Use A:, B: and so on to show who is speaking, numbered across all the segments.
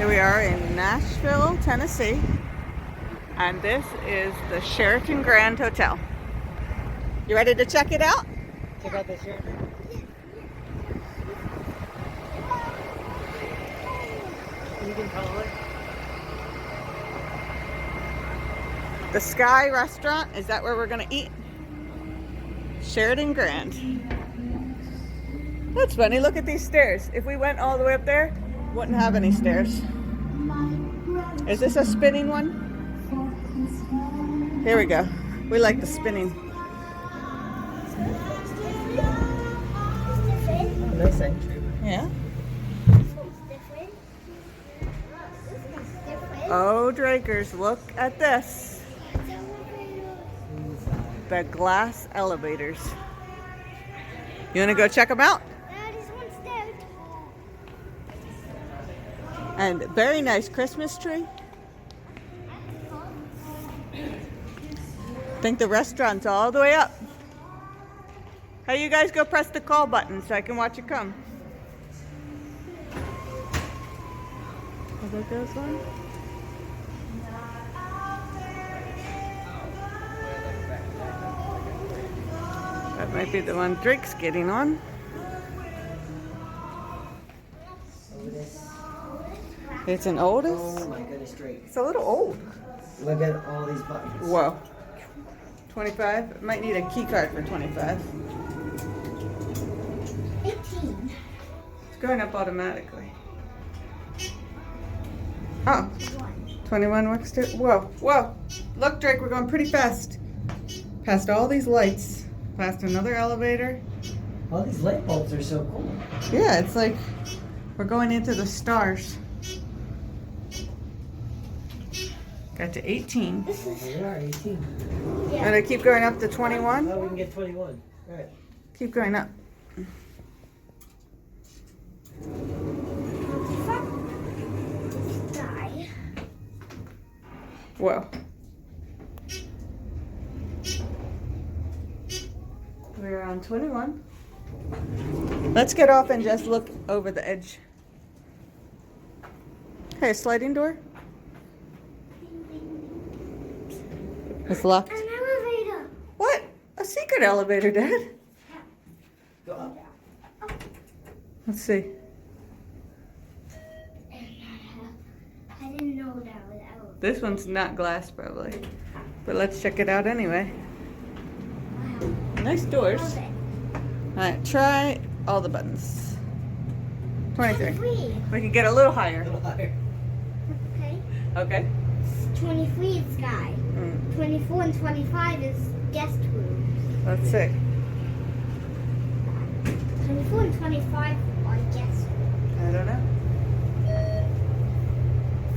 A: Here we are in Nashville, Tennessee, and this is the Sheraton Grand Hotel. You ready to check it out?
B: Check out the Sheraton. You can call it.
A: The Sky Restaurant, is that where we're gonna eat? Sheraton Grand. That's funny, look at these stairs. If we went all the way up there, wouldn't have any stairs. Is this a spinning one? Here we go. We like the spinning.
B: Nice entry.
A: Yeah. Oh, Drakers, look at this. The glass elevators. You want to go check them out? And very nice Christmas tree. I think the restaurant's all the way up. Hey, you guys go press the call button so I can watch it come. Oh, that goes on? That might be the one Drake's getting on. It's an Otis?
B: Oh my goodness, Drake.
A: It's a little old.
B: Look at all these buttons.
A: Whoa. 25? Might need a key card for 25.
C: 18.
A: It's going up automatically. Oh. 21 works too? Whoa, whoa. Look, Drake, we're going pretty fast. Past all these lights. Past another elevator.
B: All these light bulbs are so cool.
A: Yeah, it's like we're going into the stars. Got to 18.
B: We are 18.
C: Yeah.
A: And I keep going up to 21.
B: Oh, we can get 21. All right.
A: Keep going up.
C: Die.
A: Whoa. We're on 21. Let's get off and just look over the edge. Hey, a sliding door? It's locked.
C: An elevator.
A: What? A secret elevator, Dad?
B: Go up.
A: Let's see.
C: I didn't know that was elevator.
A: This one's not glass, probably. But let's check it out anyway.
C: Wow.
A: Nice doors.
C: Love it.
A: Alright, try all the buttons. 23.
C: 23.
A: We can get a little higher.
B: A little higher.
C: Okay.
A: Okay.
C: 23 is sky. 24 and 25 is guest rooms.
A: Let's see.
C: 24 and 25 are guest rooms.
A: I don't know.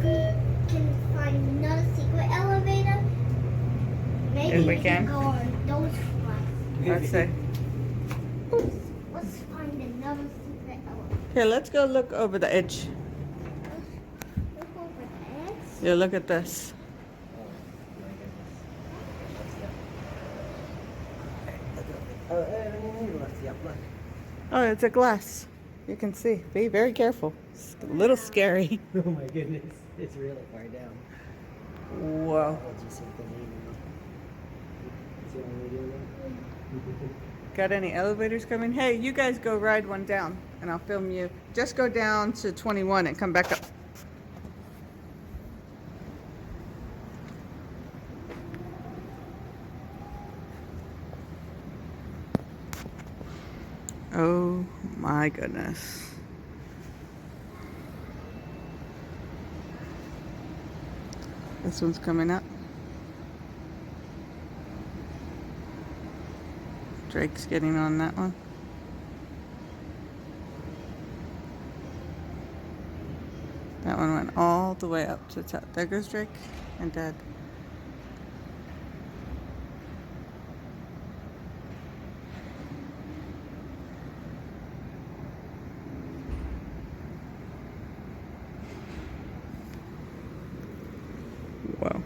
C: We can find another secret elevator. Maybe
A: If we can.
C: go on those ones.
A: Let's see.
C: Let's find another secret elevator.
A: Here, let's go look over the edge.
C: Look over the edge.
A: Yeah, look at this. Oh, it's a glass. You can see. Be very careful. It's a little scary.
B: Oh my goodness. It's really far down.
A: Whoa.
B: I'll just see the name. See what we do there?
A: Got any elevators coming? Hey, you guys go ride one down and I'll film you. Just go down to 21 and come back up. Oh my goodness. This one's coming up. Drake's getting on that one. That one went all the way up to the top. There goes Drake and Dad. Wow.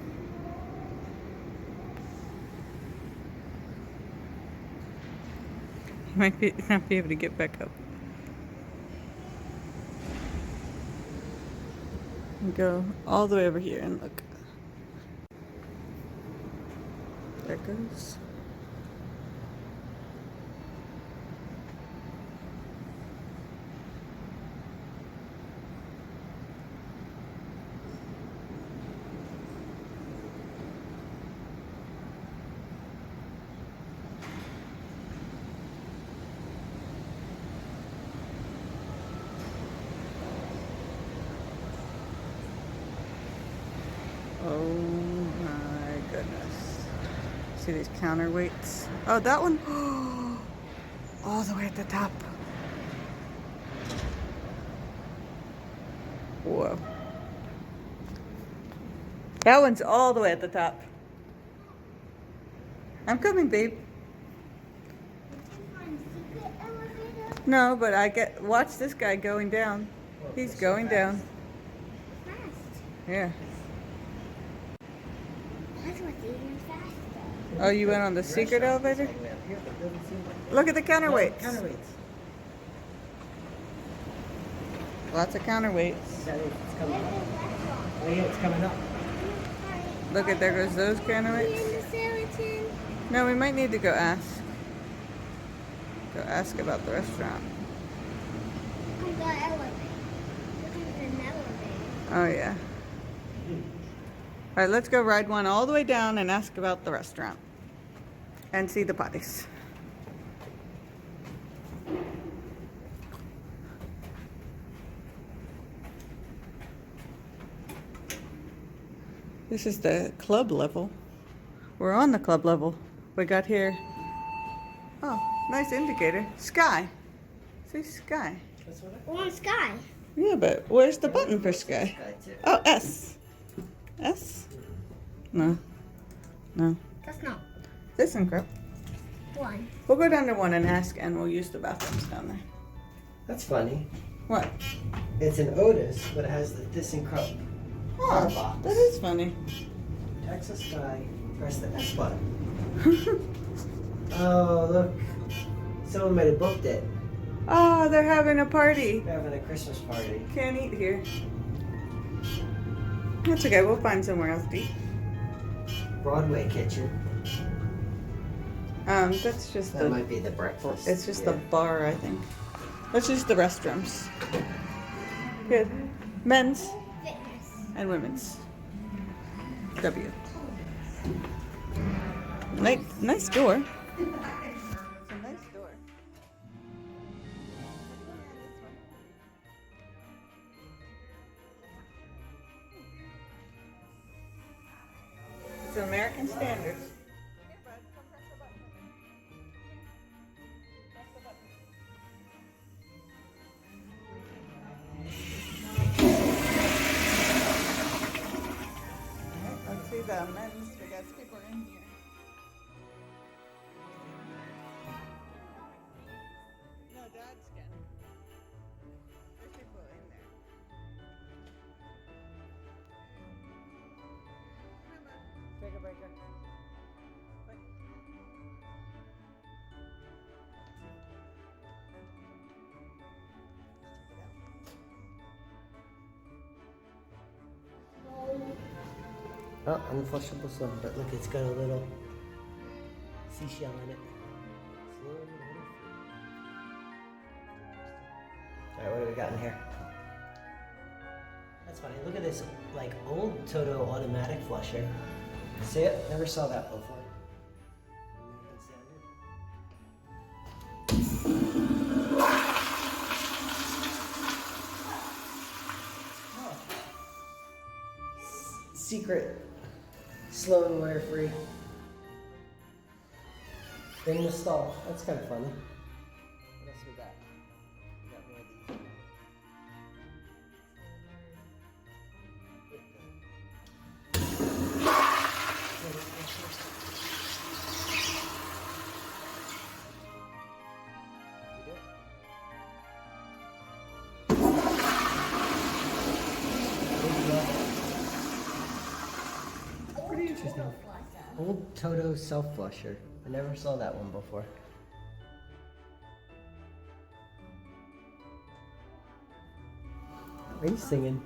A: He might not be able to get back up. And go all the way over here and look. There it goes. Oh my goodness. See these counterweights? Oh, that one. All the way at the top. Whoa. That one's all the way at the top. I'm coming, babe. No, but watch this guy going down. He's going down.
C: Fast.
A: Yeah.
C: That's what's even faster.
A: Oh, you went on the secret elevator? Look at the counterweights.
B: Counterweights.
A: Lots of counterweights.
B: Is that it? It's coming up. Oh yeah, it's coming up.
A: Look at, there goes those counterweights. No, we might need to go ask. Go ask about the restaurant.
C: The elevator. Look at the elevator.
A: Oh, yeah. All right, let's go ride one all the way down and ask about the restaurant. And see the potties. This is the club level. We're on the club level. We got here. Oh, nice indicator. Sky. See, sky.
B: That's what
C: We're on Sky.
A: Yeah, but where's the button for sky?
B: Sky too.
A: Oh, S. S? No. No.
C: That's not
A: ThyssenKrupp.
C: one.
A: We'll go down to one and ask, and we'll use the bathrooms down there.
B: That's funny.
A: What?
B: It's an Otis, but it has the ThyssenKrupp car box.
A: That is funny.
B: Texas Sky. Press the S button. Oh, look. Someone might have booked it.
A: Oh, they're having a party.
B: They're having a Christmas party.
A: Can't eat here. That's okay, we'll find somewhere else to eat.
B: Broadway kitchen.
A: That's just
B: That might be the breakfast.
A: it's just the bar, I think. Let's use the restrooms. Good. Men's
C: Fitness.
A: and women's. W. Nice door. It's a nice door. It's American standards. Let's see the men's. We got people in here. No, Dad's can. There's people in there.
B: Take a break. Oh, unflushable Sloan, but look, it's got a little seashell in it. Sloan water free. Alright, what do we got in here? That's funny. Look at this, like, old Toto automatic flusher. See it? Never saw that before. Secret Sloan water free. In the stall. That's kind of funny. What else we got? We got more of these. Pretty interesting. Old Toto self flusher. I never saw that one before. Are you singing?